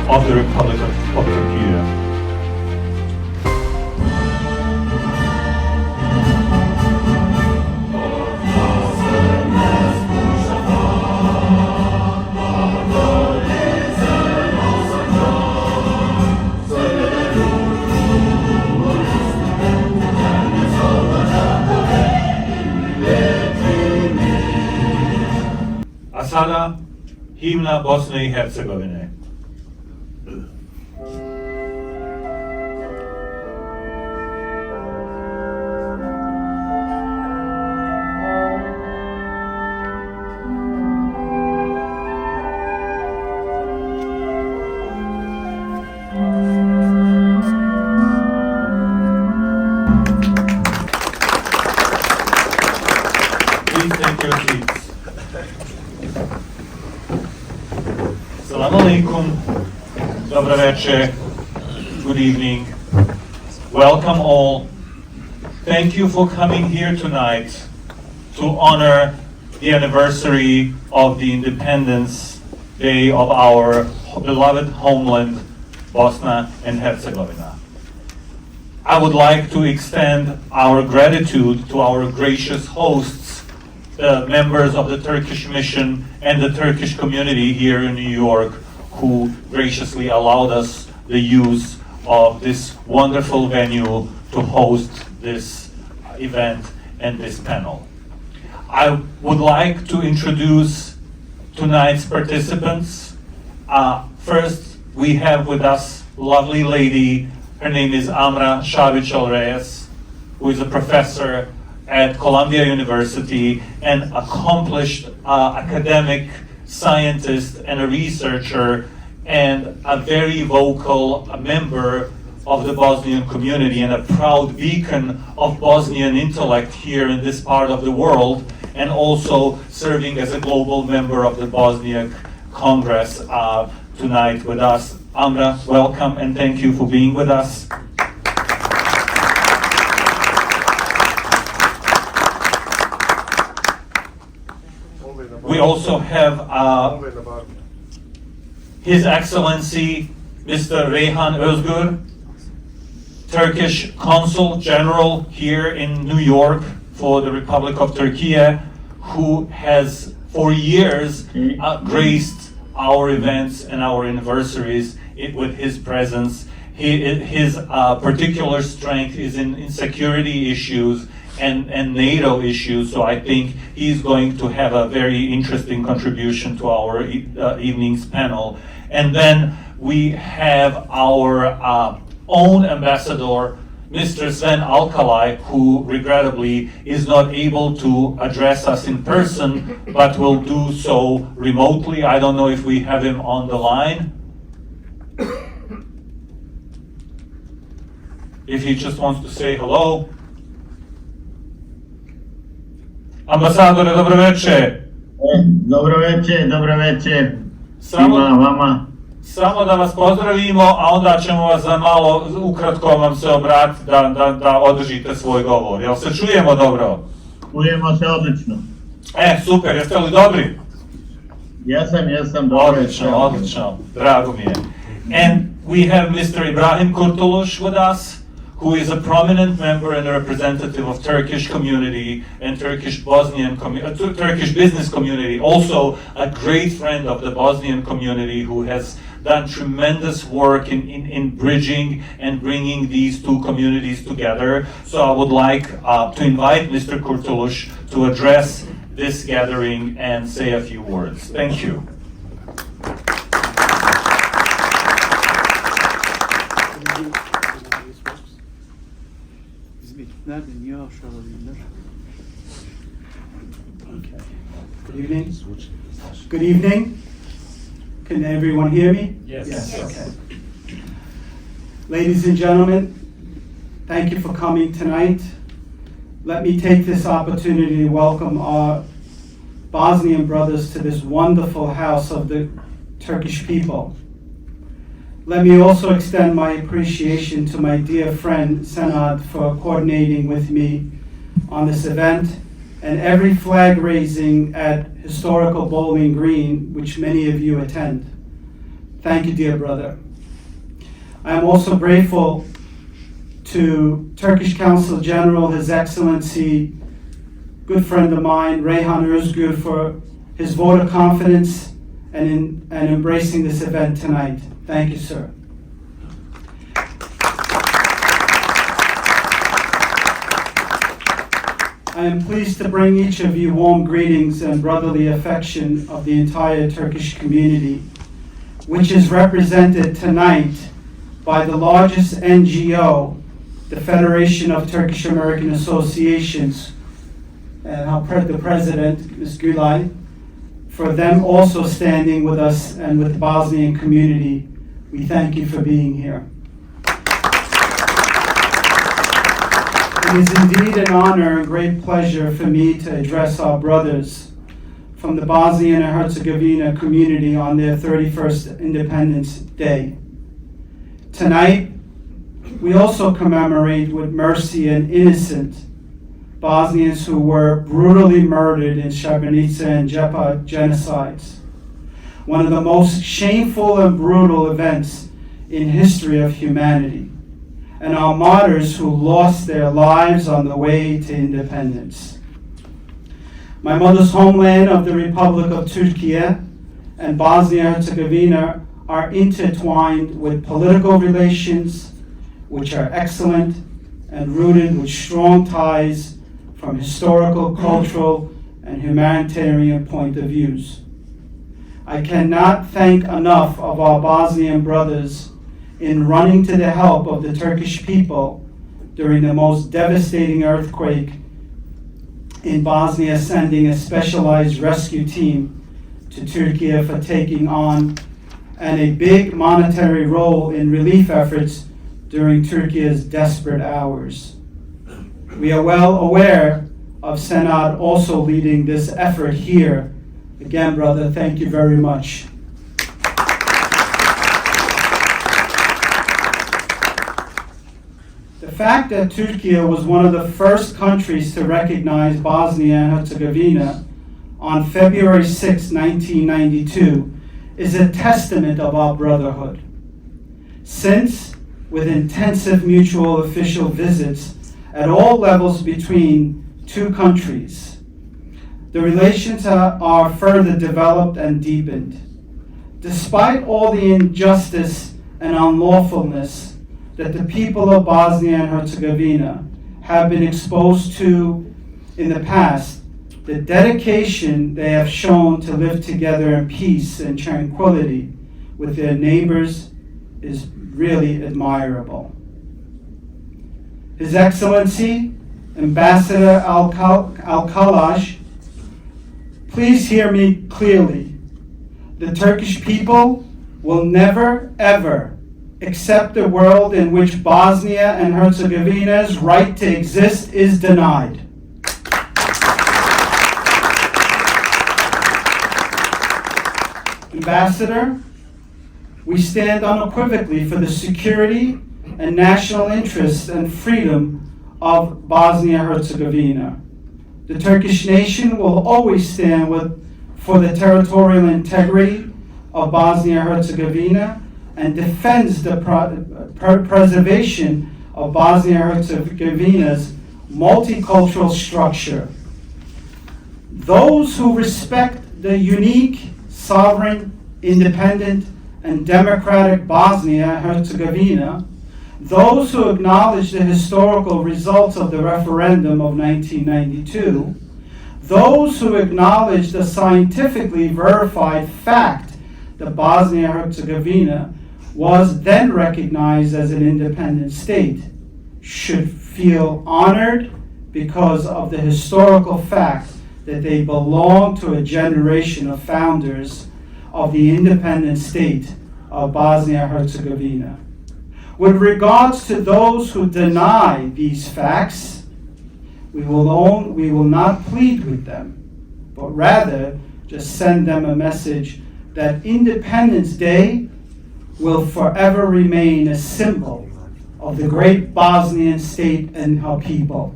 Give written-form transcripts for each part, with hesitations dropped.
of the Republic of Turkey. A sada himna Bosne i Hercegovine. Please take your seats. Assalamu alaikum, dobro večer, good evening, welcome all. Thank you for coming here tonight to honor the anniversary of the Independence Day of our beloved homeland, Bosnia and Herzegovina. I would like to extend our gratitude to our gracious hosts, the members of the Turkish mission and the Turkish community here in New York, who graciously allowed us the use of this wonderful venue to host this event and this panel. I would like to introduce tonight's participants. First, we have with us a lovely lady. Her name is Amra Shavic-Reyes, who is a professor at Columbia University, an accomplished academic scientist and a researcher, and a very vocal member of the Bosnian community and a proud beacon of Bosnian intellect here in this part of the world, and also serving as a global member of the Bosniak Congress tonight with us. Amra, welcome and thank you for being with us. We also have His Excellency Mr. Reyhan Özgür, Turkish Consul General here in New York for the Republic of Turkey, who has for years graced our events and our anniversaries with his presence. His particular strength is in security issues and NATO issues, so I think he's going to have a very interesting contribution to our evening's panel. And then we have our own ambassador, Mr. Sven Alkalay, who regrettably is not able to address us in person, but will do so remotely. I don't know if we have him on the line. If he just wants to say hello. Ambasadore, dobro večer. Dobro večer Samo, svima vama. samo da vas pozdravimo, a onda ćemo vas za malo ukratko vam se obratiti da održite svoj govor. Jel se čujemo dobro? Čujemo se odlično. Super, jeste li dobri? Jesam dobro. Odlično, drago mi je. And we have Mr. Ibrahim Kurtulush with us, who is a prominent member and a representative of Turkish community and Turkish Turkish business community, also a great friend of the Bosnian community who has done tremendous work in bridging and bringing these two communities together. So I would like to invite Mr. Kurtulush to address this gathering and say a few words. Thank you. Okay. Good evening. Good evening. Can everyone hear me? Yes. Okay. Ladies and gentlemen, thank you for coming tonight. Let me take this opportunity to welcome our Bosnian brothers to this wonderful house of the Turkish people. Let me also extend my appreciation to my dear friend Senad for coordinating with me on this event and every flag raising at historical Bowling Green, which many of you attend. Thank you, dear brother. I am also grateful to Turkish Consul General, His Excellency, good friend of mine, Reyhan Özgür, for his vote of confidence and embracing this event tonight. Thank you, sir. I am pleased to bring each of you warm greetings and brotherly affection of the entire Turkish community, which is represented tonight by the largest NGO, the Federation of Turkish American Associations, and the president, Ms. Gülay, for them also standing with us and with the Bosnian community. We thank you for being here. It is indeed an honor and great pleasure for me to address our brothers from the Bosnia-Herzegovina community on their 31st Independence Day. Tonight, we also commemorate with mercy and innocent Bosnians who were brutally murdered in Srebrenica and Jepa genocides, one of the most shameful and brutal events in history of humanity, and our martyrs who lost their lives on the way to independence. My mother's homeland of the Republic of Turkey and Bosnia-Herzegovina are intertwined with political relations, which are excellent and rooted with strong ties from historical, cultural, and humanitarian point of views. I cannot thank enough of our Bosnian brothers in running to the help of the Turkish people during the most devastating earthquake in Bosnia, sending a specialized rescue team to Turkey for taking on and a big monetary role in relief efforts during Turkey's desperate hours. We are well aware of Senad also leading this effort here. Again, brother, thank you very much. The fact that Turkey was one of the first countries to recognize Bosnia and Herzegovina on February 6, 1992, is a testament of our brotherhood. Since, with intensive mutual official visits at all levels between two countries, the relations are further developed and deepened. Despite all the injustice and unlawfulness that the people of Bosnia and Herzegovina have been exposed to in the past, the dedication they have shown to live together in peace and tranquility with their neighbors is really admirable. His Excellency, Ambassador Al-Khalaj, please hear me clearly. The Turkish people will never, ever accept a world in which Bosnia and Herzegovina's right to exist is denied. Ambassador, we stand unequivocally for the security and national interests and freedom of Bosnia-Herzegovina. The Turkish nation will always stand for the territorial integrity of Bosnia-Herzegovina and defends the preservation of Bosnia-Herzegovina's multicultural structure. Those who respect the unique, sovereign, independent, and democratic Bosnia-Herzegovina, those who acknowledge the historical results of the referendum of 1992, those who acknowledge the scientifically verified fact that Bosnia-Herzegovina was then recognized as an independent state, should feel honored because of the historical fact that they belong to a generation of founders of the independent state of Bosnia-Herzegovina. With regards to those who deny these facts, we will not plead with them, but rather just send them a message that Independence Day will forever remain a symbol of the great Bosnian state and her people.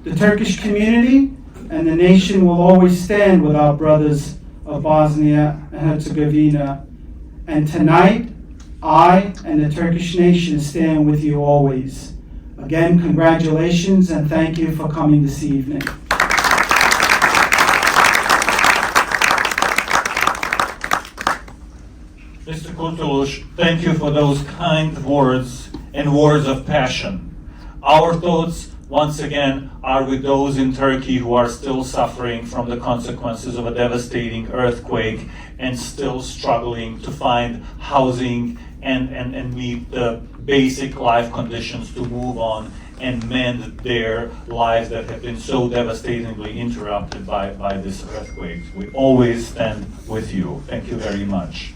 The Turkish community and the nation will always stand with our brothers of Bosnia and Herzegovina And tonight, I and the Turkish nation stand with you always. Again, congratulations and thank you for coming this evening. Mr. Kurtuluş, thank you for those kind words and words of passion. Our thoughts, once again, are with those in Turkey who are still suffering from the consequences of a devastating earthquake and still struggling to find housing and meet the basic life conditions to move on and mend their lives that have been so devastatingly interrupted by this earthquake. We always stand with you. Thank you very much.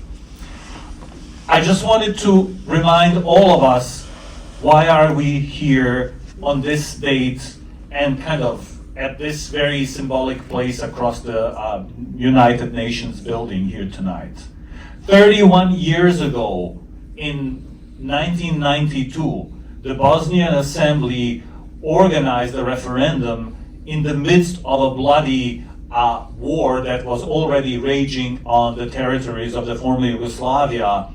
I just wanted to remind all of us, why are we here on this date and kind of at this very symbolic place across the United Nations building here tonight. 31 years ago, in 1992, the Bosnian Assembly organized a referendum in the midst of a bloody war that was already raging on the territories of the former Yugoslavia.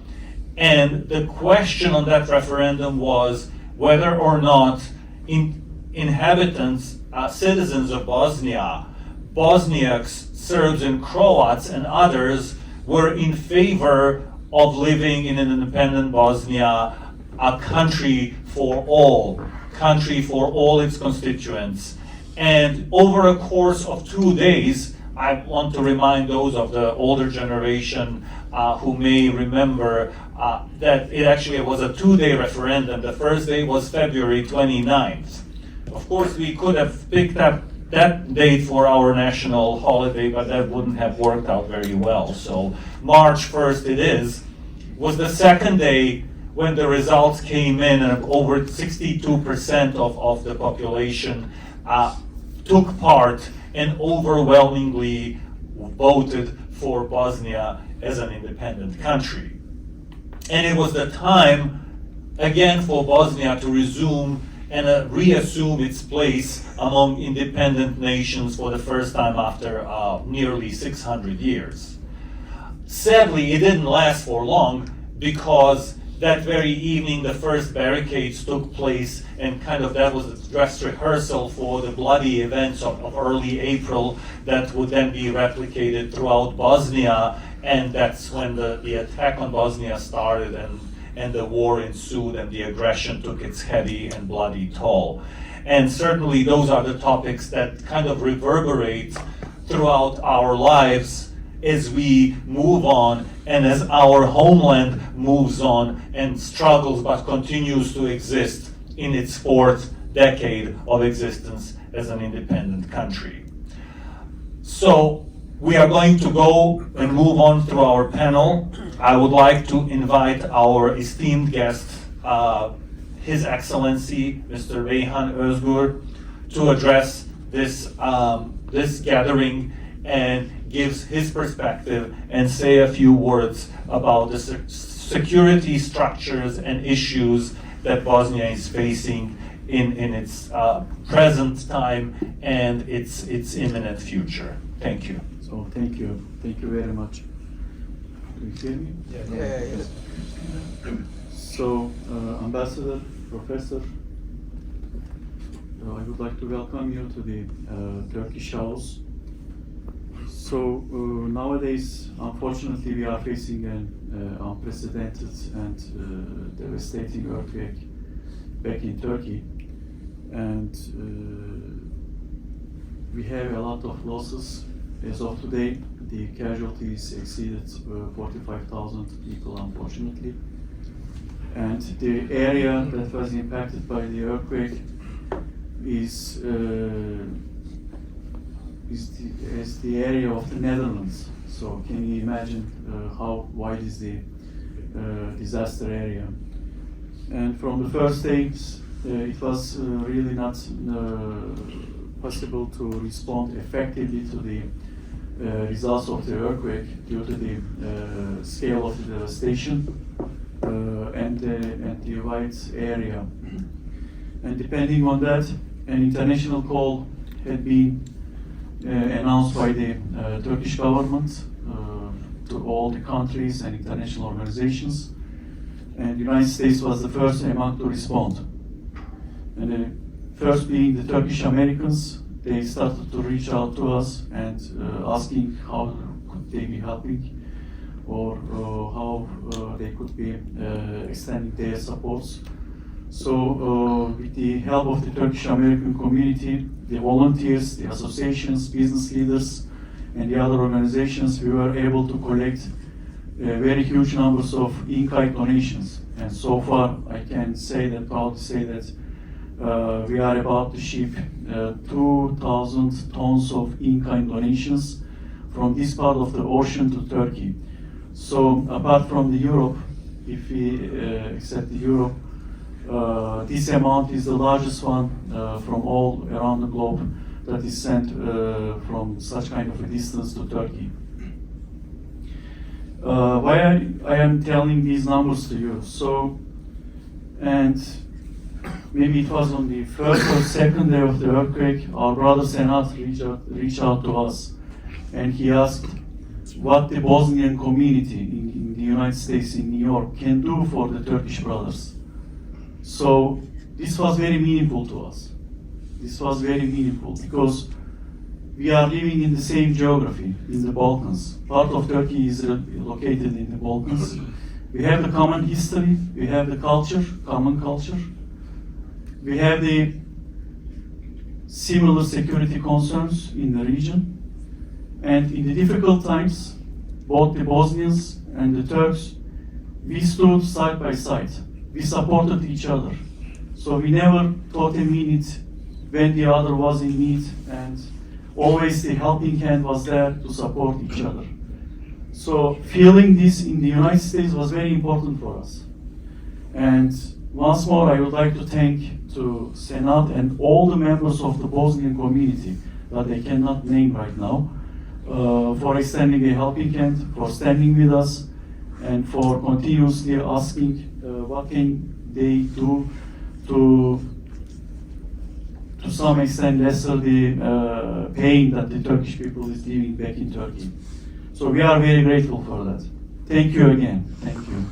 And the question on that referendum was whether or not inhabitants, citizens of Bosnia, Bosniaks, Serbs and Croats and others were in favor of living in an independent Bosnia, a country for all its constituents. And over a course of 2 days, I want to remind those of the older generation who may remember that it actually was a 2-day referendum. The first day was February 29th. Of course, we could have picked up that date for our national holiday, but that wouldn't have worked out very well. So March 1st was the second day when the results came in, and over 62% of the population took part and overwhelmingly voted for Bosnia as an independent country. And it was the time, again, for Bosnia to resume and reassume its place among independent nations for the first time after nearly 600 years. Sadly, it didn't last for long, because that very evening the first barricades took place, and kind of that was a dress rehearsal for the bloody events of early April that would then be replicated throughout Bosnia, and that's when the attack on Bosnia started, and the war ensued, and the aggression took its heavy and bloody toll. And certainly those are the topics that kind of reverberate throughout our lives as we move on and as our homeland moves on and struggles but continues to exist in its 4th decade of existence as an independent country. So we are going to go and move on through our panel. I would like to invite our esteemed guest, His Excellency, Mr. Reyhan Özgür, to address this gathering and gives his perspective and say a few words about the security structures and issues that Bosnia is facing in its present time and its imminent future. Thank you. So thank you very much. Do you hear me? Yes. So, Ambassador, Professor, I would like to welcome you to the Turkish House. So nowadays, unfortunately, we are facing an unprecedented and devastating earthquake back in Turkey, and we have a lot of losses. As of today, the casualties exceeded 45,000 people, unfortunately. And the area that was impacted by the earthquake is the area of the Netherlands. So can you imagine how wide is the disaster area? And from the first days, it was really not possible to respond effectively to the results of the earthquake due to the scale of the devastation and the wide area. And depending on that, an international call had been announced by the Turkish government to all the countries and international organizations. And the United States was the first among to respond. And the first being the Turkish Americans, they started to reach out to us and asking how could they be helping, or how they could be extending their supports. So with the help of the Turkish American community, the volunteers, the associations, business leaders, and the other organizations, we were able to collect very huge numbers of in-kind donations. And so far, I can say that, proud to say that we are about to ship 2,000 tons of in-kind donations from this part of the ocean to Turkey. So apart from the Europe, if we accept the Europe, this amount is the largest one from all around the globe that is sent from such kind of a distance to Turkey. Why I am telling these numbers to you? So, and maybe it was on the first or second day of the earthquake, our brother Senat reached out to us, and he asked what the Bosnian community in the United States, in New York, can do for the Turkish brothers. So this was very meaningful to us. This was very meaningful because we are living in the same geography, in the Balkans. Part of Turkey is located in the Balkans. We have the common history, we have the culture, common culture. We have the similar security concerns in the region. And in the difficult times, both the Bosnians and the Turks, we stood side by side. We supported each other. So we never thought a minute when the other was in need, and always the helping hand was there to support each other. So feeling this in the United States was very important for us. And once more, I would like to thank to Senat and all the members of the Bosnian community that I cannot name right now, for extending a helping hand, for standing with us, and for continuously asking what can they do to some extent lessen the pain that the Turkish people is living back in Turkey. So we are very grateful for that. Thank you again. Thank you.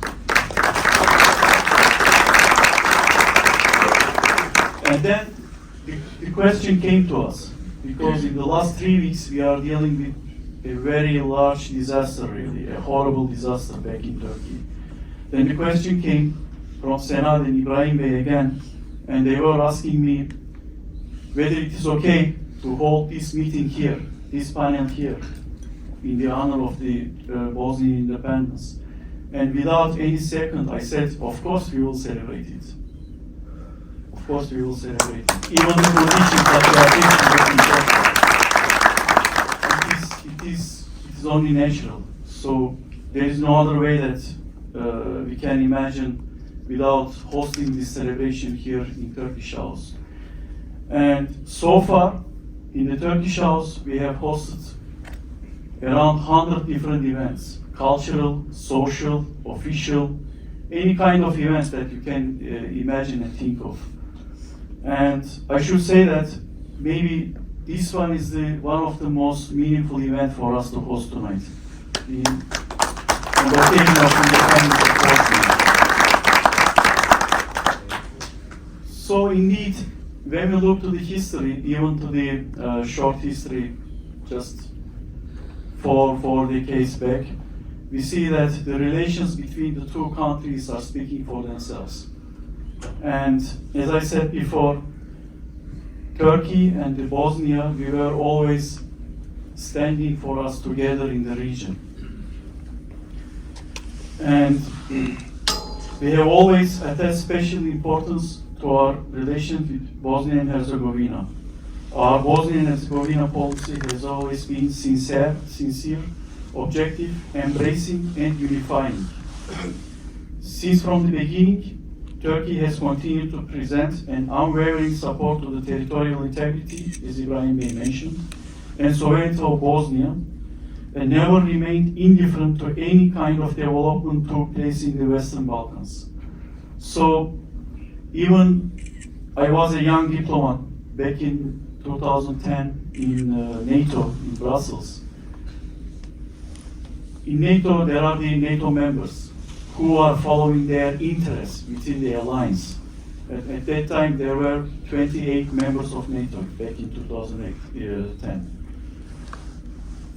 And then the question came to us, because in the last 3 weeks we are dealing with a very large disaster, really, a horrible disaster back in Turkey. Then the question came from Senat and Ibrahim Bey again, and they were asking me whether it is okay to hold this meeting here, this panel here, in the honor of the Bosnian independence. And without any second, I said, of course we will celebrate it. Of course we will celebrate it. Even the conditions that we are facing back in Turkey. It is only natural. So there is no other way that we can imagine without hosting this celebration here in Turkish House. And so far, in the Turkish House, we have hosted around 100 different events, cultural, social, official, any kind of events that you can imagine and think of. And I should say that maybe this one is one of the most meaningful events for us to host tonight. On the occasion of independence of Bosnia. So indeed, when we look to the history, even to the short history, just 4 decades back, we see that the relations between the two countries are speaking for themselves. And as I said before, Turkey and the Bosnia, we were always standing for us together in the region. And we have always attached special importance to our relations with Bosnia and Herzegovina. Our Bosnia and Herzegovina policy has always been sincere, objective, embracing, and unifying. Since from the beginning, Turkey has continued to present an unwavering support to the territorial integrity, as Ibrahim Bey mentioned, and sovereignty of Bosnia, and never remained indifferent to any kind of development took place in the Western Balkans. So, even I was a young diplomat back in 2010 in NATO in Brussels. in NATO, there are the NATO members who are following their interests within the alliance. At that time, there were 28 members of NATO back in 2010.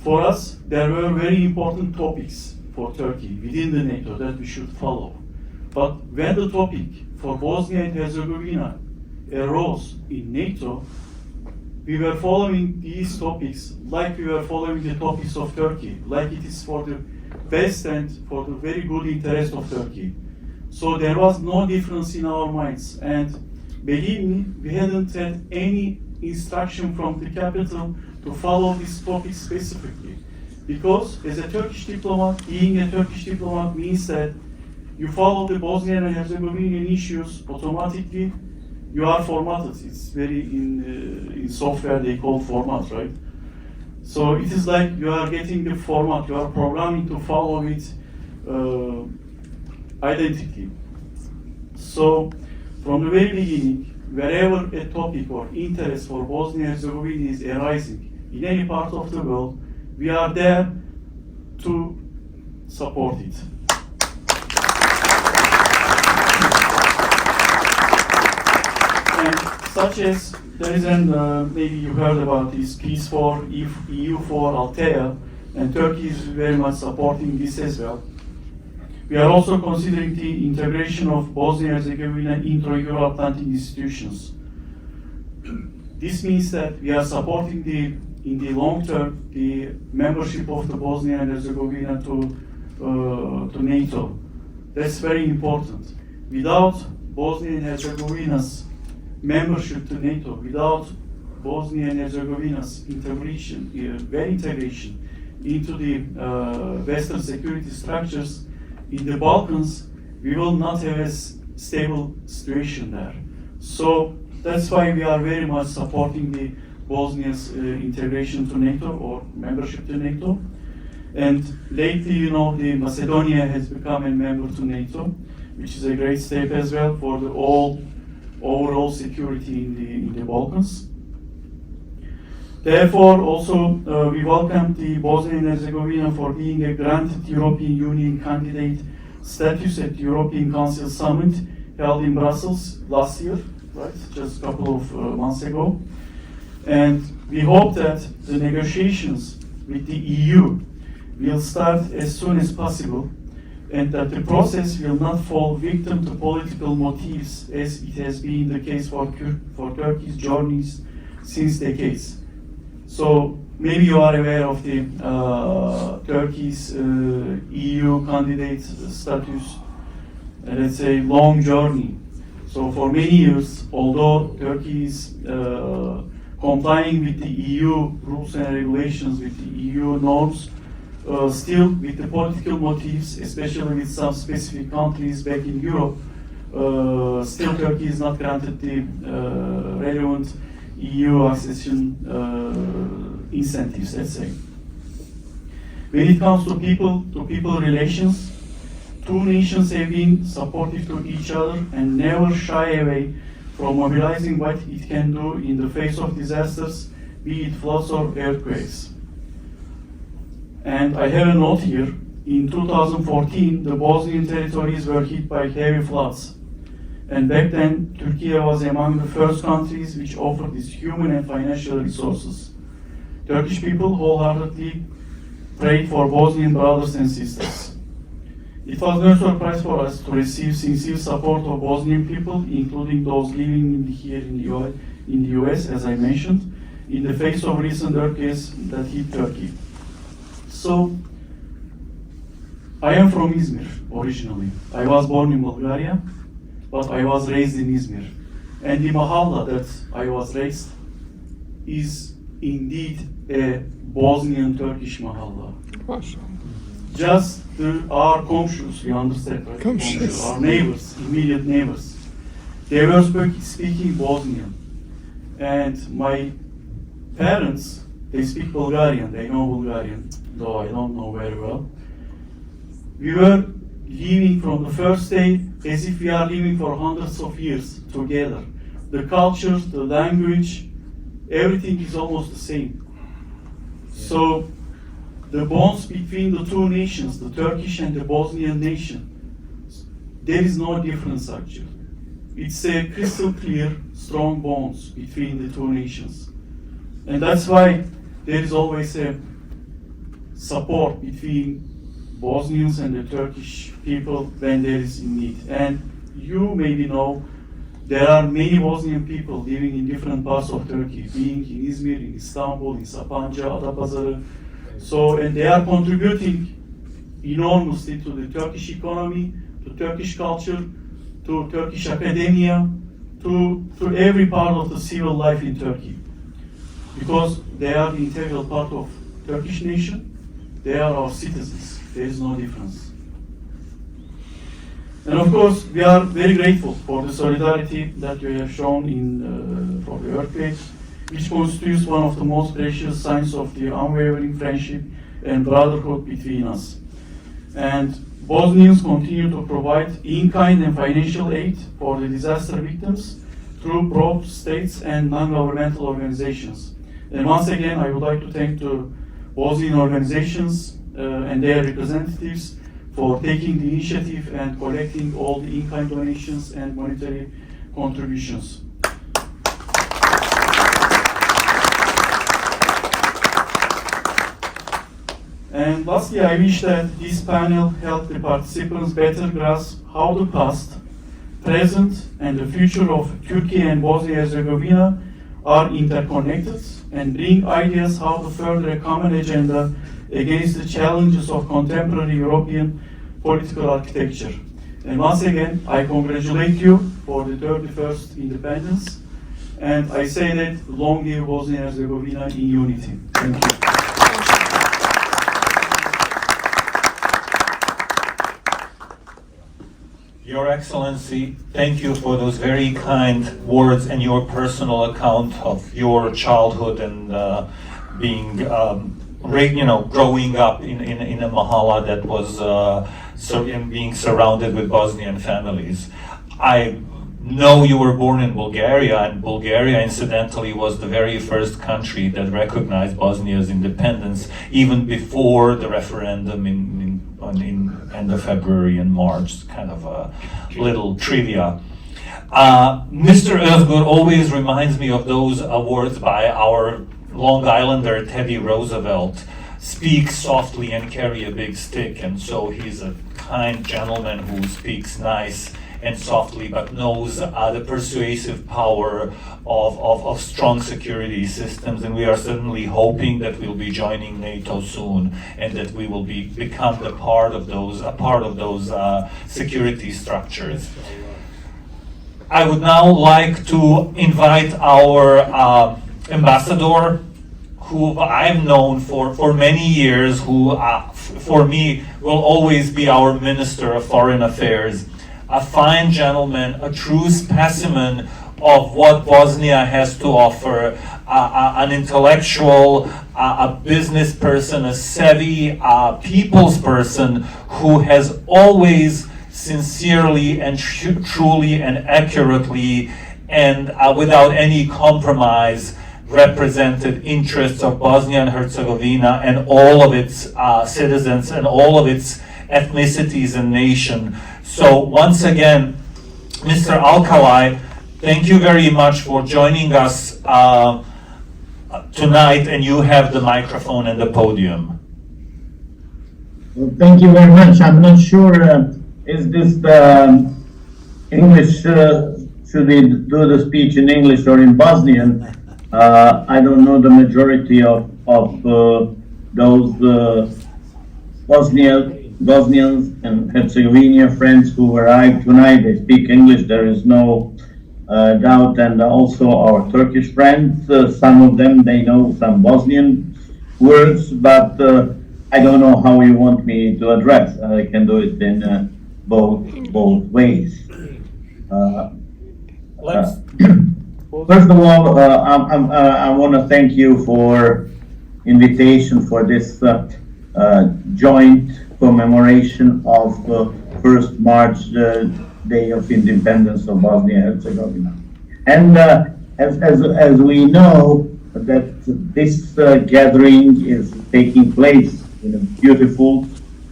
For us, there were very important topics for Turkey within the NATO that we should follow. But when the topic for Bosnia and Herzegovina arose in NATO, we were following these topics like we were following the topics of Turkey, like it is for the best and for the very good interest of Turkey. So there was no difference in our minds, and believe me, we hadn't had any instruction from the capital to follow this topic specifically. Because as a Turkish diplomat, being a Turkish diplomat means that you follow the Bosnian and Herzegovinian issues automatically. You are formatted. It's very in software they call format, right? So it is like you are getting the format. You are programming to follow it identically. So from the very beginning, wherever a topic or interest for Bosnia-Herzegovina is arising in any part of the world, we are there to support it. And such as there is maybe you heard about this Peace for EU for Altea, and Turkey is very much supporting this as well. We are also considering the integration of Bosnia-Herzegovina into Euro-Atlantic institutions. This means that we are supporting in the long term the membership of the Bosnia and Herzegovina to NATO. That's very important. Without Bosnia and Herzegovina's membership to NATO, without Bosnia and Herzegovina's integration into the Western security structures in the Balkans, we will not have a stable situation there. So that's why we are very much supporting the Bosnia's integration to NATO or membership to NATO. And lately, you know, the Macedonia has become a member to NATO, which is a great step as well for the overall security in the Balkans. Therefore, also we welcome the Bosnia and Herzegovina for being a granted European Union candidate status at the European Council Summit held in Brussels last year, right, just a couple of months ago. And we hope that the negotiations with the EU will start as soon as possible, and that the process will not fall victim to political motives as it has been the case for Turkey's journeys since decades. So maybe you are aware of the Turkey's EU candidate status, let's say long journey. So for many years, although Turkey is complying with the EU rules and regulations, with the EU norms, still with the political motives, especially with some specific countries back in Europe, still Turkey is not granted the relevant EU accession incentives, let's say. When it comes to people relations, two nations have been supportive to each other and never shy away from mobilizing what it can do in the face of disasters, be it floods or earthquakes. And I have a note here. In 2014, the Bosnian territories were hit by heavy floods. And back then, Turkey was among the first countries which offered these human and financial resources. Turkish people wholeheartedly prayed for Bosnian brothers and sisters. It was no surprise for us to receive sincere support of Bosnian people, including those living here in the US, as I mentioned, in the face of recent earthquakes that hit Turkey. So, I am from Izmir originally. I was born in Bulgaria, but I was raised in Izmir. And the mahalla that I was raised is indeed a Bosnian Turkish mahalla. Just our komşus, you understand, right? Komşus. Our neighbors, immediate neighbors. They were speaking Bosnian. And my parents, they speak Bulgarian, they know Bulgarian, though I don't know very well. We were living from the first day as if we are living for hundreds of years together. The culture, the language, everything is almost the same. So the bonds between the two nations, the Turkish and the Bosnian nation, there is no difference actually. It's a crystal clear, strong bonds between the two nations. And that's why there is always a support between Bosnians and the Turkish people when there is in need. And you maybe know there are many Bosnian people living in different parts of Turkey, being in Izmir, in Istanbul, in Sapanca, Adapazarı. So, and they are contributing enormously to the Turkish economy, to Turkish culture, to Turkish academia, to every part of the civil life in Turkey. Because they are the integral part of Turkish nation, they are our citizens. There is no difference. And of course, we are very grateful for the solidarity that you have shown for the earthquake, which constitutes one of the most precious signs of the unwavering friendship and brotherhood between us. And Bosnians continue to provide in-kind and financial aid for the disaster victims through both states and non-governmental organizations. And once again, I would like to thank the Bosnian organizations and their representatives for taking the initiative and collecting all the in-kind donations and monetary contributions. And lastly, I wish that this panel helped the participants better grasp how the past, present, and the future of Turkey and Bosnia-Herzegovina are interconnected and bring ideas how to further a common agenda against the challenges of contemporary European political architecture. And once again, I congratulate you for the 31st independence, and I say that long live Bosnia-Herzegovina in unity. Thank you. Your Excellency, thank you for those very kind words and your personal account of your childhood and being, growing up in a mahalla that was being surrounded with Bosnian families. I know you were born in Bulgaria, and Bulgaria, incidentally, was the very first country that recognized Bosnia's independence, even before the referendum in end of February and March. Kind of a little trivia. Mr. Özgur always reminds me of those words by our Long Islander Teddy Roosevelt: speak softly and carry a big stick. And so he's a kind gentleman who speaks nice and softly, but knows the persuasive power of strong security systems. And we are certainly hoping that we'll be joining NATO soon, and that we will become a part of those security structures. I would now like to invite our ambassador, who I've known for many years, who for me will always be our Minister of Foreign Affairs. A fine gentleman, a true specimen of what Bosnia has to offer, an intellectual, a business person, a savvy people's person who has always sincerely and truly and accurately and without any compromise represented interests of Bosnia and Herzegovina and all of its citizens and all of its ethnicities and nation. So once again, Mr. Alcalay, thank you very much for joining us tonight, and you have the microphone and the podium. Well, thank you very much. I'm not sure, is this English, should we do the speech in English or in Bosnian? I don't know the majority of those Bosnians and Herzegovinian friends who arrived tonight. They speak English, there is no doubt, and also our Turkish friends, some of them, they know some Bosnian words, but I don't know how you want me to address. I can do it in both ways. First of all, I want to thank you for invitation for this joint commemoration of 1st March, the Day of Independence of Bosnia-Herzegovina. And as we know that this gathering is taking place in a beautiful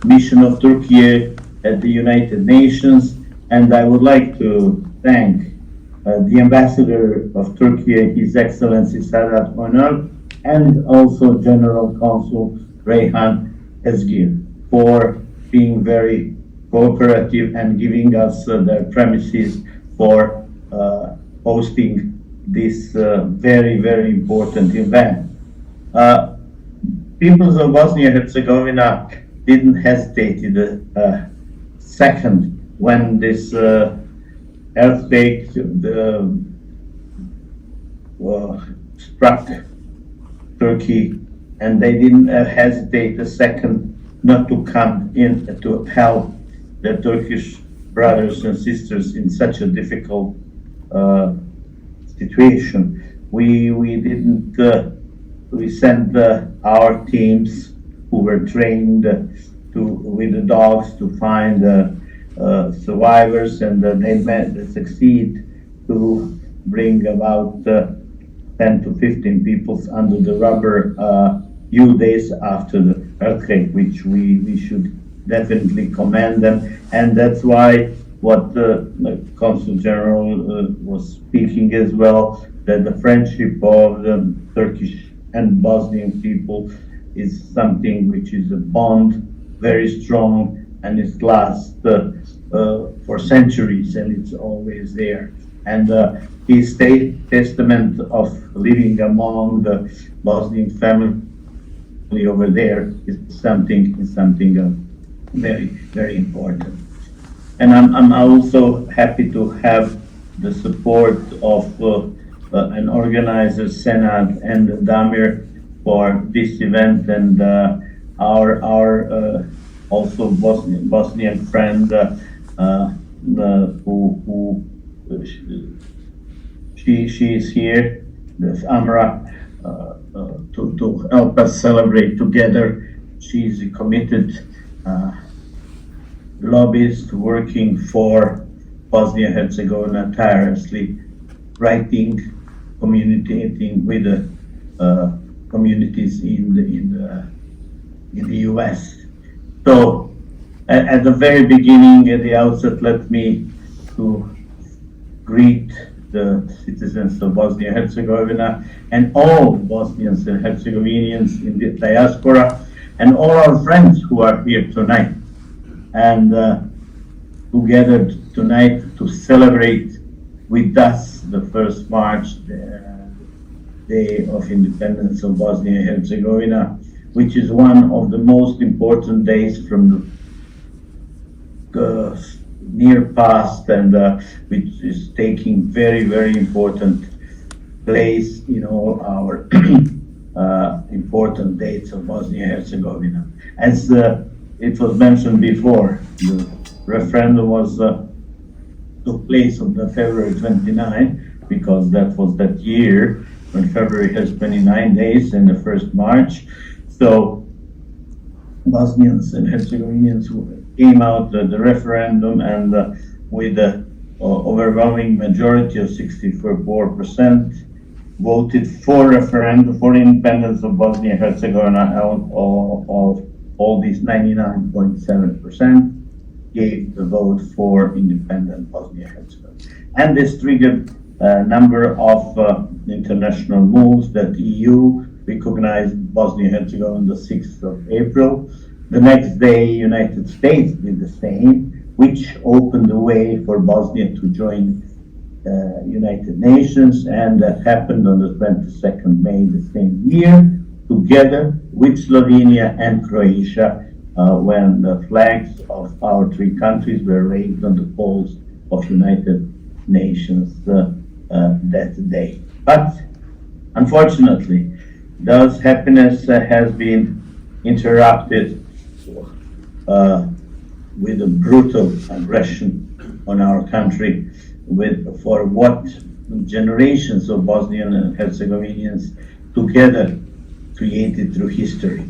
mission of Turkey at the United Nations. And I would like to thank the Ambassador of Turkey, His Excellency Sadat Onur, and also General Consul Reyhan Ezgir for being very cooperative and giving us their premises for hosting this very, very important event. Peoples of Bosnia-Herzegovina didn't hesitate a second when this earthquake struck Turkey, and they didn't hesitate a second not to come in to help the Turkish brothers and sisters in such a difficult situation. We sent our teams who were trained with the dogs to find survivors, and they succeed to bring about 10 to 15 people under the rubber few days after the earthquake, which we should definitely commend them. And that's why what the Consul General was speaking as well, that the friendship of the Turkish and Bosnian people is something which is a bond, very strong, and it lasts for centuries, and it's always there. And his testament of living among the Bosnian family over there is something very, very important. And I'm also happy to have the support of an organizer, Senad and Damir, for this event, and our also Bosnian friend who she is here, this Amra, to help us celebrate together. She's a committed lobbyist working for Bosnia-Herzegovina tirelessly, writing, communicating with the communities in the US. So at the very beginning, at the outset, let me to greet the citizens of Bosnia-Herzegovina and all Bosnians and Herzegovinians in the diaspora, and all our friends who are here tonight, and who gathered tonight to celebrate with us the 1st March, the Day of Independence of Bosnia-Herzegovina, which is one of the most important days from the near past, and which is taking very, very important place in all our important dates of Bosnia-Herzegovina. As it was mentioned before, the referendum took place on the February 29, because that was that year when February has 29 days and the 1st March. So Bosnians and Herzegovinians came out the referendum, and with the overwhelming majority of 64% voted for referendum for independence of Bosnia-Herzegovina. Out of all these 99.7% gave the vote for independent Bosnia-Herzegovina. And this triggered a number of international moves. That the EU recognized Bosnia-Herzegovina on the 6th of April. The next day, United States did the same, which opened the way for Bosnia to join United Nations, and that happened on the 22nd May the same year, together with Slovenia and Croatia, when the flags of our 3 countries were raised on the poles of United Nations that day. But unfortunately, those happiness has been interrupted with a brutal aggression on our country, for what generations of Bosnian and Herzegovinians together created through history.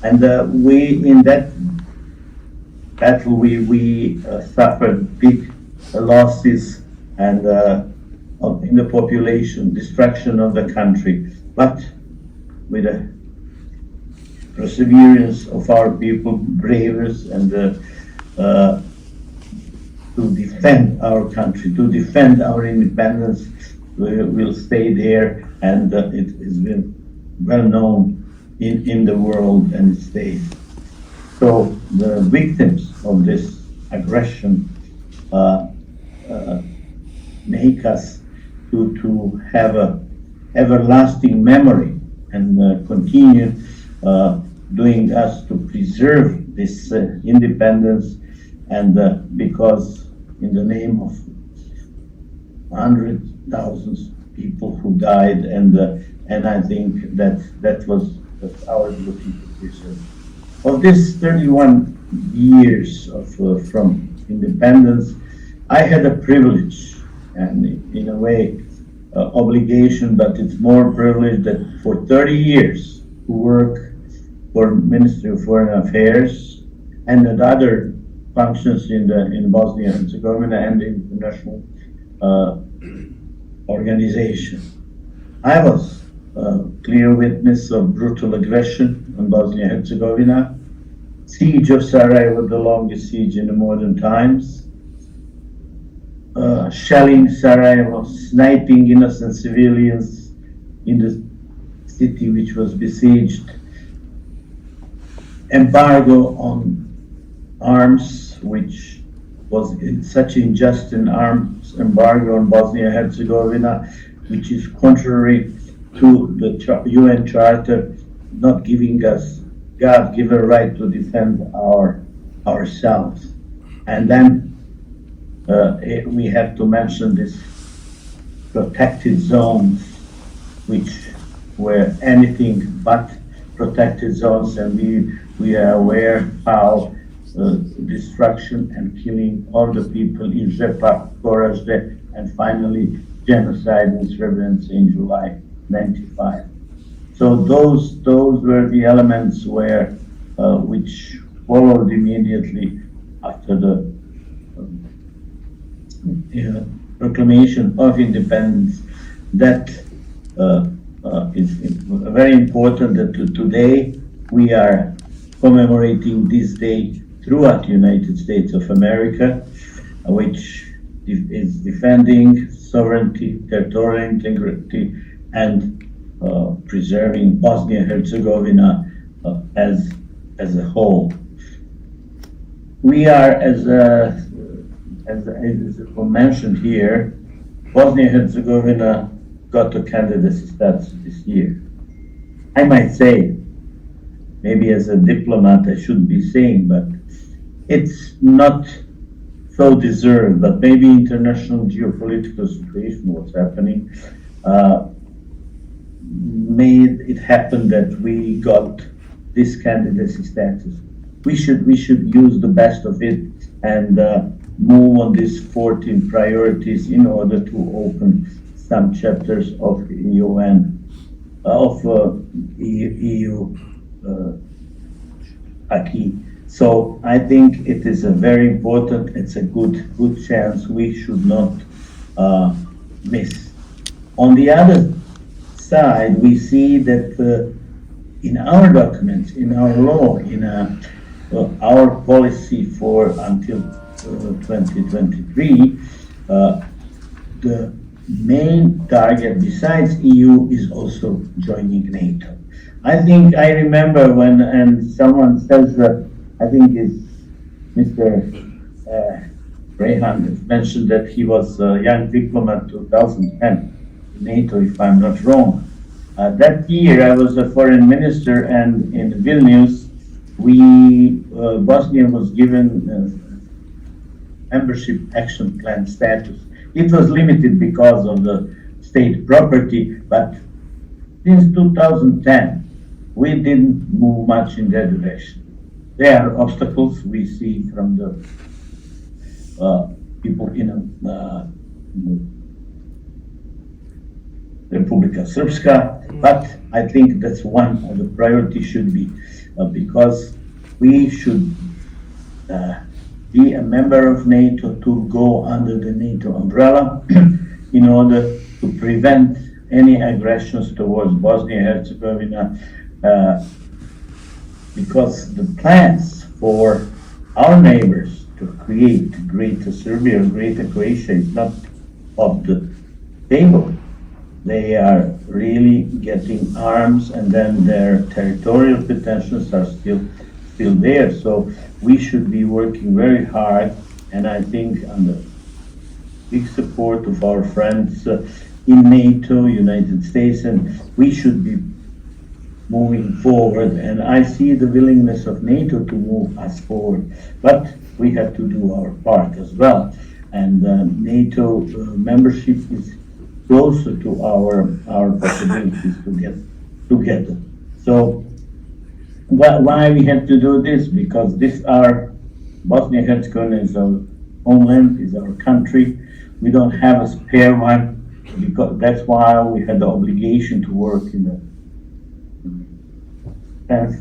And we, in that battle, we suffered big losses and in the population, destruction of the country. But with a perseverance of our people, bravest, and to defend our country, to defend our independence. Will stay there, and it has been well known in the world, and it stays. So the victims of this aggression make us to have a everlasting memory and continue doing us to preserve this independence, and because in the name of hundreds, thousands of people who died, and I think that's our duty to preserve. Of this 31 years of from independence, I had a privilege, and in a way obligation, but it's more privilege, that for 30 years to work for Ministry of Foreign Affairs and at other functions in Bosnia-Herzegovina and the international organization. I was a clear witness of brutal aggression on Bosnia-Herzegovina, siege of Sarajevo, the longest siege in the modern times, shelling Sarajevo, sniping innocent civilians in the city which was besieged, embargo on arms, which was such injustice in arms embargo on Bosnia-Herzegovina, which is contrary to the UN Charter, not giving us God-given right to defend ourselves. And then we have to mention this protected zones, which were anything but protected zones, and we are aware how destruction and killing of the people in Žepa, Gorazde, and finally genocide in Srebrenica in July '95. So those were the elements which followed immediately after the proclamation of independence. That is very important, that today we are commemorating this day throughout the United States of America, which is defending sovereignty, territorial integrity, and preserving Bosnia-Herzegovina as a whole. We are, as mentioned here, Bosnia-Herzegovina got a candidacy status this year. I might say, maybe as a diplomat I shouldn't be saying, but it's not so deserved, but maybe international geopolitical situation, what's happening, made it happen that we got this candidacy status. We should use the best of it and move on these 14 priorities in order to open some chapters of UN, EU acquis. So I think it is a very important, it's a good chance we should not miss. On the other side, we see that in our documents, in our law, in our policy for until 2023, the main target besides EU is also joining NATO. I remember when, and someone says that, I think it's Mr. Rehan mentioned that he was a young diplomat 2010 in NATO, if I'm not wrong. That year I was a foreign minister, and in Vilnius, Bosnia was given membership action plan status. It was limited because of the state property, but since 2010, we didn't move much in that direction. There are obstacles we see from the people in Republika Srpska, but I think that's one of the priorities should be because we should be a member of NATO, to go under the NATO umbrella in order to prevent any aggressions towards Bosnia-Herzegovina because the plans for our neighbors to create greater Serbia or greater Croatia is not off the table. They are really getting arms, and then their territorial pretensions are still there. So we should be working very hard, and I think under big support of our friends in NATO, United States, and we should be moving forward. And I see the willingness of NATO to move us forward, but we have to do our part as well. And NATO membership is closer to our possibilities to get together. So why we have to do this? Because this our Bosnia-Herzegovina is our homeland, is our country. We don't have a spare one, because that's why we had the obligation to work in the sense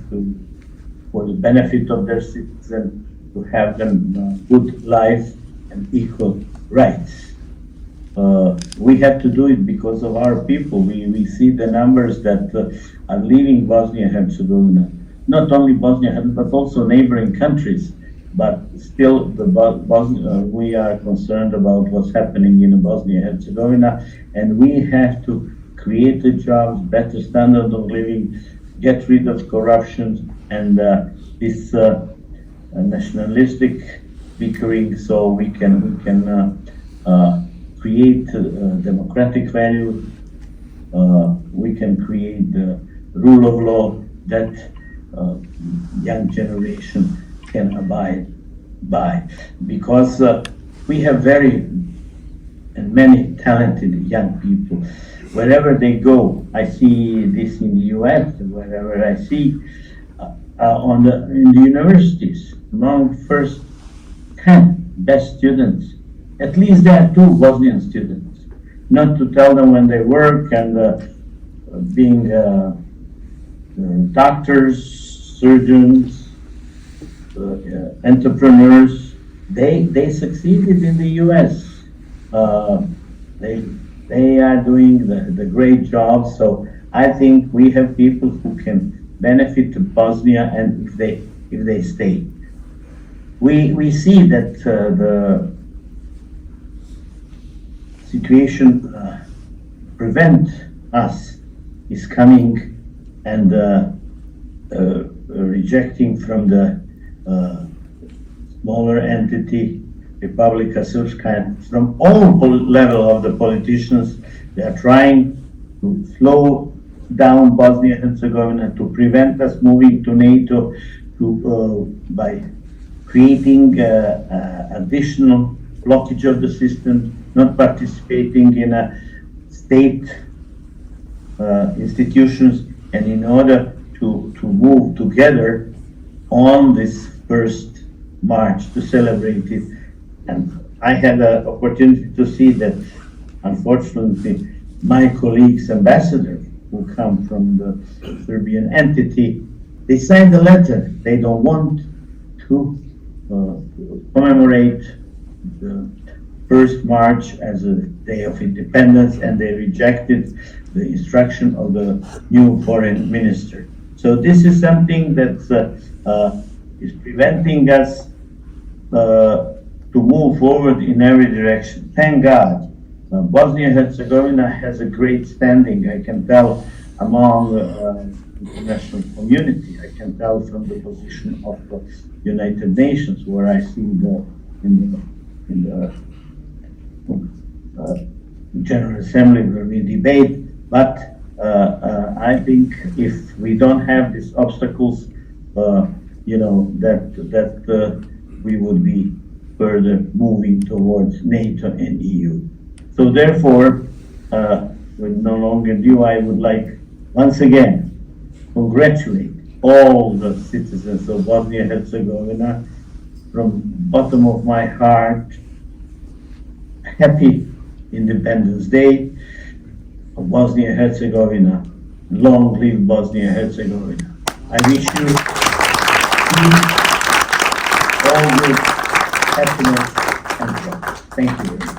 for the benefit of their citizens, to have them good life and equal rights. We have to do it because of our people. We see the numbers that are leaving Bosnia-Herzegovina, not only Bosnia-Herzegovina, but also neighboring countries. But still, we are concerned about what's happening in Bosnia-Herzegovina, and we have to create the jobs, better standard of living, get rid of corruption and this nationalistic bickering, so we can create democratic value. We can create the rule of law that young generation can abide by, because we have many talented young people. Wherever they go, I see this in the US, wherever I see in the universities, among first 10 best students, at least there are 2 Bosnian students. Not to tell them when they work and being doctors, surgeons, entrepreneurs, they succeeded in the US. They are doing the great job. So I think we have people who can benefit to Bosnia, and if they stay. We see that the situation prevent us is coming and rejecting from the smaller entity, Republika Srpska, from all level of the politicians. They are trying to slow down Bosnia-Herzegovina, to prevent us moving to NATO, by creating additional blockage of the system, not participating in state institutions, and in order to move together on this 1st March to celebrate it. And I had an opportunity to see that, unfortunately, my colleagues, ambassadors who come from the Serbian entity, they signed a letter. They don't want to commemorate the 1st March as a day of independence, and they rejected the instruction of the new foreign minister. So this is something that is preventing us to move forward in every direction. Thank God, Bosnia-Herzegovina has a great standing, I can tell, among the international community. I can tell from the position of the United Nations, where I see in the General Assembly where we debate. But I think if we don't have these obstacles, that we would be further moving towards NATO and EU. So therefore, with no longer ado, I would like once again congratulate all the citizens of Bosnia-Herzegovina from bottom of my heart. Happy Independence Day of Bosnia-Herzegovina. Long live Bosnia-Herzegovina. I wish you peace, all good, happiness, and joy. Thank you very much.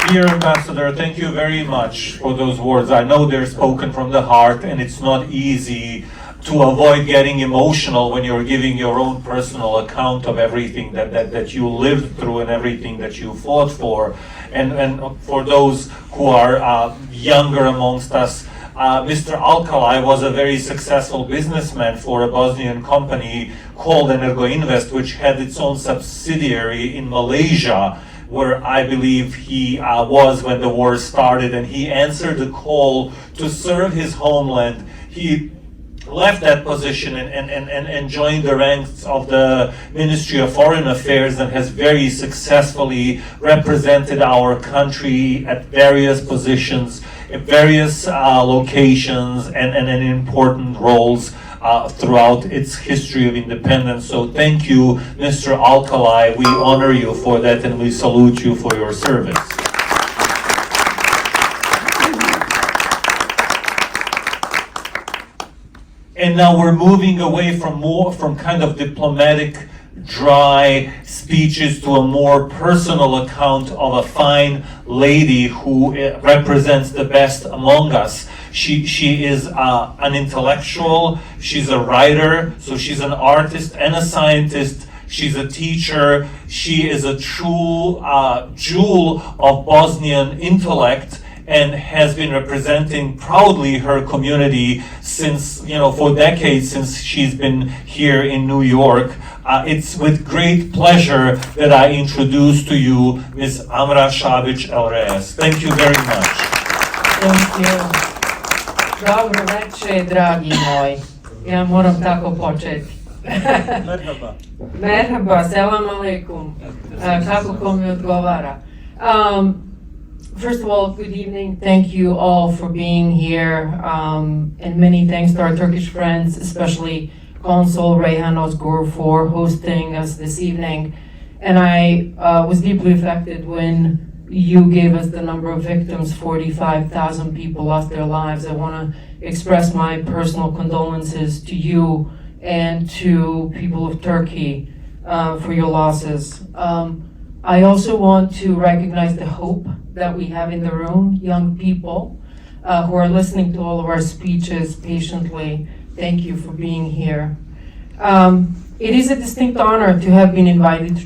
Dear Ambassador, thank you very much for those words. I know they're spoken from the heart, and it's not easy to avoid getting emotional when you're giving your own personal account of everything that you lived through and everything that you fought for. And for those who are younger amongst us, Mr. Alcalay was a very successful businessman for a Bosnian company called Energo Invest, which had its own subsidiary in Malaysia, where I believe he was when the war started, and he answered the call to serve his homeland. He left that position and joined the ranks of the Ministry of Foreign Affairs and has very successfully represented our country at various positions, at various locations and in important roles throughout its history of independence. So thank you, Mr. Alcalay. We honor you for that and we salute you for your service. And now we're moving away from kind of diplomatic, dry speeches to a more personal account of a fine lady who represents the best among us. She is an intellectual, she's a writer, so she's an artist and a scientist. She's a teacher. She is a true jewel of Bosnian intellect, and has been representing proudly her community since, for decades since she's been here in New York. It's with great pleasure that I introduce to you Ms. Amra Šabić El Reyes. Thank you very much. Thank you. Dobro večer, dragi moji. Ja moram tako početi. Merhaba. Merhaba, selam aleikum. Kako kome odgovara. First of all, good evening. Thank you all for being here, and many thanks to our Turkish friends, especially Consul Reyhan Ozgur, for hosting us this evening. And I was deeply affected when you gave us the number of victims. 45,000 people lost their lives. I want to express my personal condolences to you and to people of Turkey for your losses. I also want to recognize the hope that we have in the room, young people who are listening to all of our speeches patiently. Thank you for being here. It is a distinct honor to have been invited to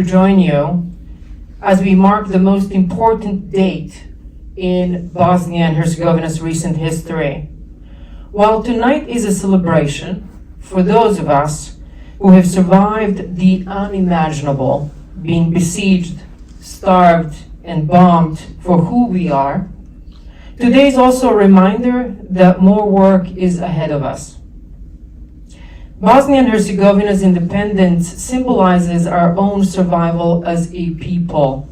join you as we mark the most important date in Bosnia and Herzegovina's recent history. While tonight is a celebration for those of us who have survived the unimaginable, being besieged, starved, and bombed for who we are, today is also a reminder that more work is ahead of us. Bosnia and Herzegovina's independence symbolizes our own survival as a people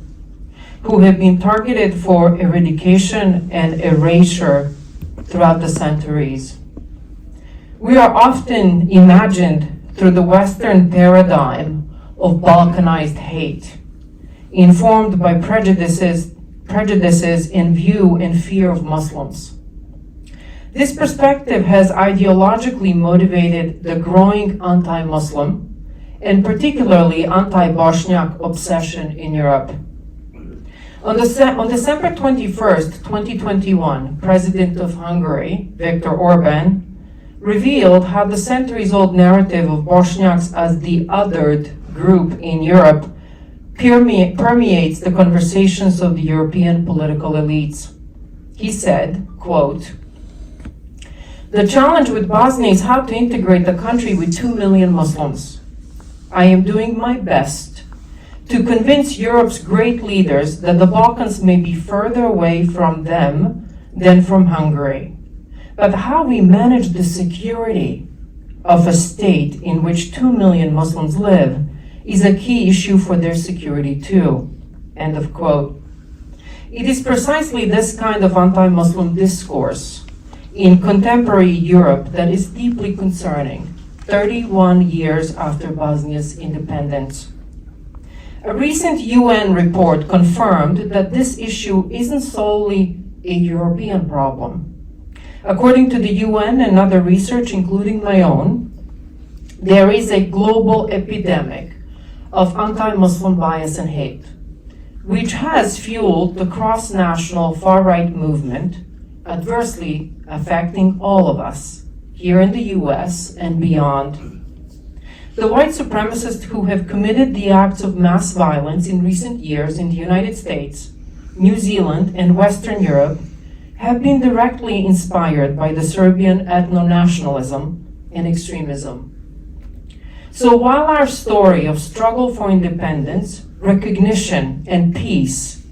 who have been targeted for eradication and erasure throughout the centuries. We are often imagined through the Western paradigm of Balkanized hate, informed by prejudices in view and fear of Muslims. This perspective has ideologically motivated the growing anti-Muslim and particularly anti-Bosniak obsession in Europe. On December 21st, 2021, President of Hungary, Viktor Orban, revealed how the centuries-old narrative of Bosniaks as the othered group in Europe permeates the conversations of the European political elites. He said, quote, "The challenge with Bosnia is how to integrate the country with 2 million Muslims. I am doing my best to convince Europe's great leaders that the Balkans may be further away from them than from Hungary. But how we manage the security of a state in which 2 million Muslims live is a key issue for their security too." End of quote. It is precisely this kind of anti-Muslim discourse in contemporary Europe that is deeply concerning, 31 years after Bosnia's independence. A recent UN report confirmed that this issue isn't solely a European problem. According to the UN and other research, including my own, there is a global epidemic of anti-Muslim bias and hate. which has fueled the cross-national far-right movement, adversely affecting all of us here in the US and beyond. The white supremacists who have committed the acts of mass violence in recent years in the United States, New Zealand, and Western Europe have been directly inspired by the Serbian ethno-nationalism and extremism. So while our story of struggle for independence, recognition, and peace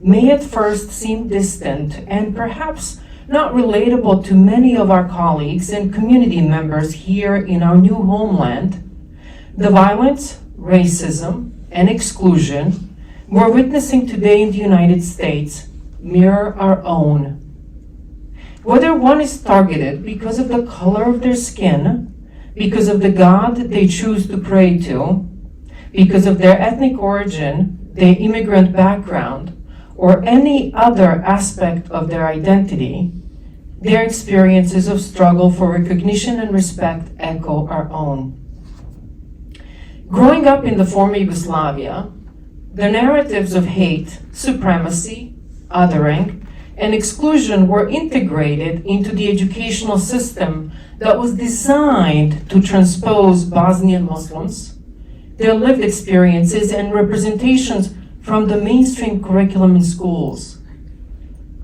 may at first seem distant and perhaps not relatable to many of our colleagues and community members here in our new homeland, the violence, racism, and exclusion we're witnessing today in the United States mirror our own. Whether one is targeted because of the color of their skin, because of the God they choose to pray to, because of their ethnic origin, their immigrant background, or any other aspect of their identity, their experiences of struggle for recognition and respect echo our own. Growing up in the former Yugoslavia, the narratives of hate, supremacy, othering, and exclusion were integrated into the educational system that was designed to transpose Bosnian Muslims, their lived experiences and representations from the mainstream curriculum in schools.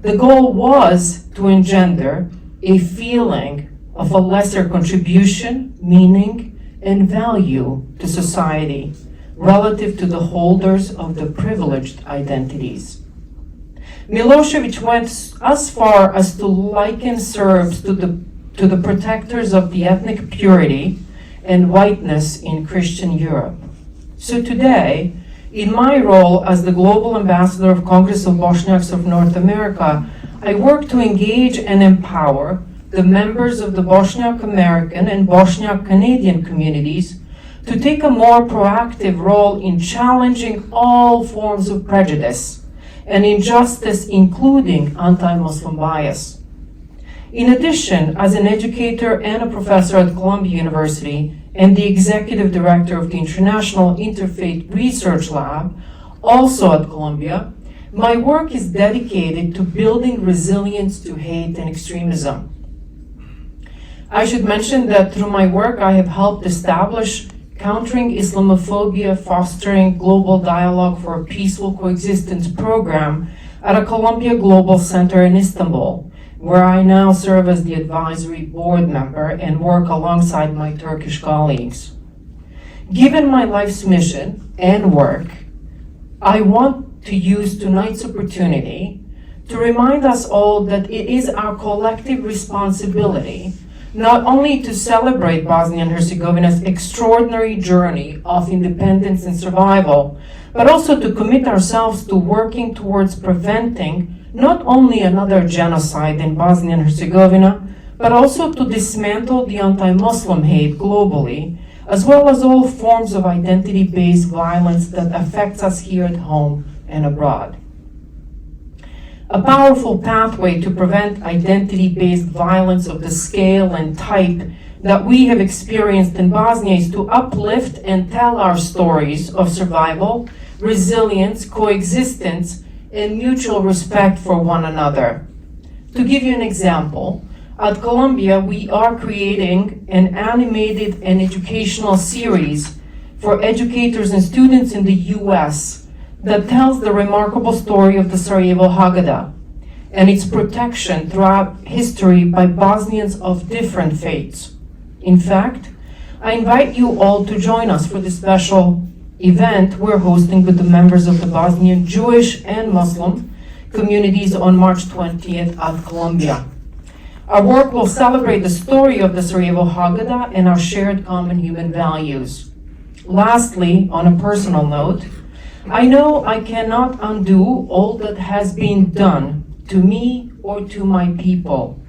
The goal was to engender a feeling of a lesser contribution, meaning, and value to society relative to the holders of the privileged identities. Milosevic went as far as to liken Serbs to the protectors of the ethnic purity and whiteness in Christian Europe. So today, in my role as the Global Ambassador of Congress of Bosniaks of North America, I work to engage and empower the members of the Bosniak American and Bosniak Canadian communities to take a more proactive role in challenging all forms of prejudice and injustice, including anti-Muslim bias. In addition, as an educator and a professor at Columbia University and the executive director of the International Interfaith Research Lab, also at Columbia, my work is dedicated to building resilience to hate and extremism. I should mention that through my work, I have helped establish Countering Islamophobia, Fostering Global Dialogue for a Peaceful Coexistence program at a Columbia Global Center in Istanbul, where I now serve as the advisory board member and work alongside my Turkish colleagues. Given my life's mission and work, I want to use tonight's opportunity to remind us all that it is our collective responsibility not only to celebrate Bosnia and Herzegovina's extraordinary journey of independence and survival, but also to commit ourselves to working towards preventing not only another genocide in Bosnia and Herzegovina, but also to dismantle the anti-Muslim hate globally, as well as all forms of identity-based violence that affects us here at home and abroad. A powerful pathway to prevent identity-based violence of the scale and type that we have experienced in Bosnia is to uplift and tell our stories of survival, resilience, coexistence, and mutual respect for one another. To give you an example, at Columbia, we are creating an animated and educational series for educators and students in the US that tells the remarkable story of the Sarajevo Haggadah and its protection throughout history by Bosnians of different faiths. In fact, I invite you all to join us for this special event we're hosting with the members of the Bosnian Jewish and Muslim communities on March 20th at Columbia. Our work will celebrate the story of the Sarajevo Haggadah and our shared common human values. Lastly, on a personal note, I know I cannot undo all that has been done to me or to my people.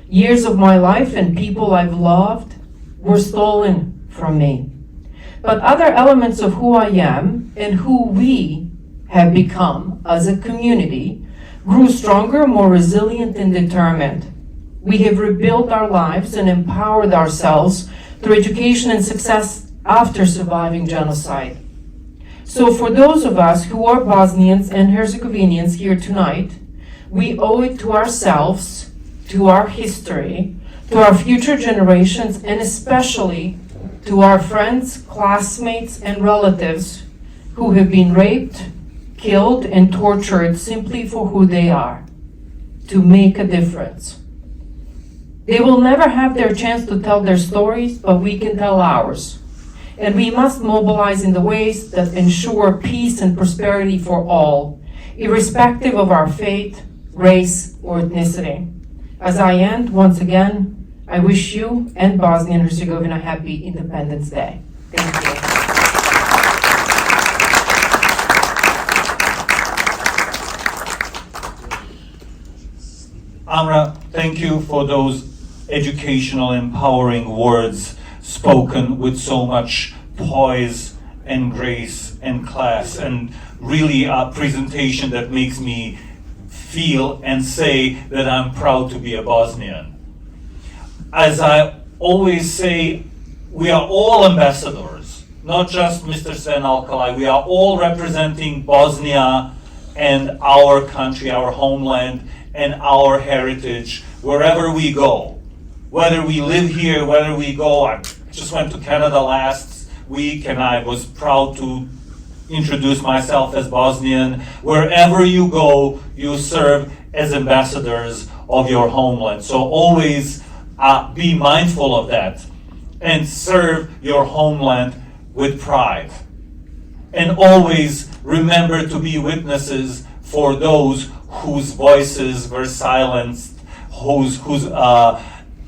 Years of my life and people I've loved were stolen from me. But other elements of who I am and who we have become as a community grew stronger, more resilient, and determined. We have rebuilt our lives and empowered ourselves through education and success after surviving genocide. So for those of us who are Bosnians and Herzegovinians here tonight, we owe it to ourselves, to our history, to our future generations, and especially to our friends, classmates, and relatives who have been raped, killed, and tortured simply for who they are, to make a difference. They will never have their chance to tell their stories, but we can tell ours. And we must mobilize in the ways that ensure peace and prosperity for all, irrespective of our faith, race, or ethnicity. As I end, once again, I wish you and Bosnia and Herzegovina happy Independence Day. Thank you. Amra, thank you for those educational, empowering words spoken with so much poise and grace and class, and really a presentation that makes me feel and say that I'm proud to be a Bosnian. As I always say, we are all ambassadors, not just Mr. Sven Alkalai. We are all representing Bosnia and our country, our homeland, and our heritage wherever we go. Whether we live here, whether we go, I just went to Canada last week and I was proud to introduce myself as Bosnian. Wherever you go, you serve as ambassadors of your homeland. So always be mindful of that and serve your homeland with pride. And always remember to be witnesses for those whose voices were silenced, whose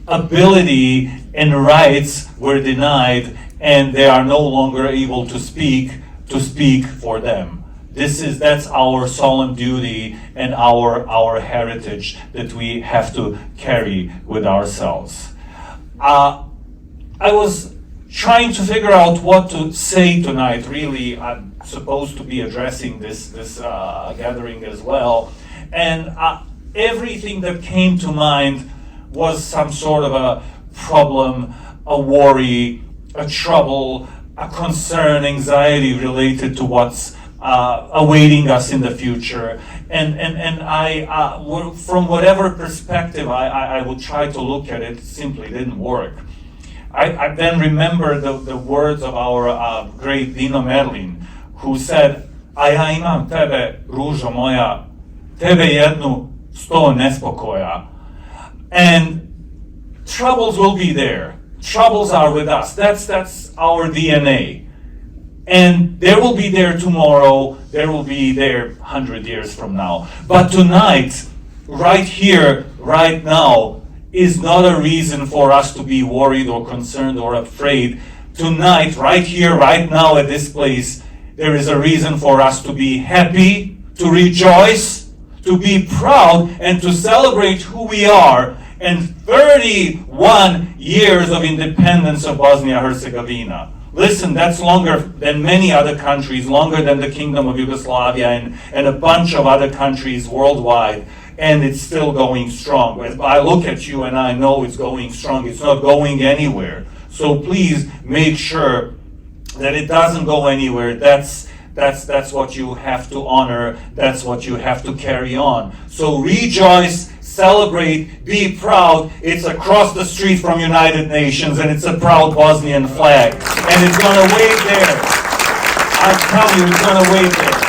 ability and rights were denied, and they are no longer able to speak for them. That's our solemn duty and our heritage that we have to carry with ourselves. I was trying to figure out what to say tonight. Really, I'm supposed to be addressing this gathering as well, and everything that came to mind was some sort of a problem, a worry, a trouble, a concern, anxiety related to what's awaiting us in the future. And I from whatever perspective I would try to look at it, simply didn't work. I then remember the words of our great Dino Merlin, who said, a ja imam tebe, ružo moja, tebe jednu, sto nespokoja. And troubles will be there. Troubles are with us. That's our DNA. And they will be there tomorrow. They will be there 100 years from now. But tonight, right here, right now, is not a reason for us to be worried or concerned or afraid. Tonight, right here, right now, at this place, there is a reason for us to be happy, to rejoice, to be proud, and to celebrate who we are. And 31 years of independence of Bosnia-Herzegovina. Listen, that's longer than many other countries, longer than the Kingdom of Yugoslavia and a bunch of other countries worldwide, and it's still going strong. I look at you and I know it's going strong. It's not going anywhere. So please make sure that it doesn't go anywhere. That's what you have to honor. That's what you have to carry on. So rejoice, celebrate, be proud. It's across the street from United Nations, and it's a proud Bosnian flag. And it's gonna wave there. I tell you, it's gonna wave there.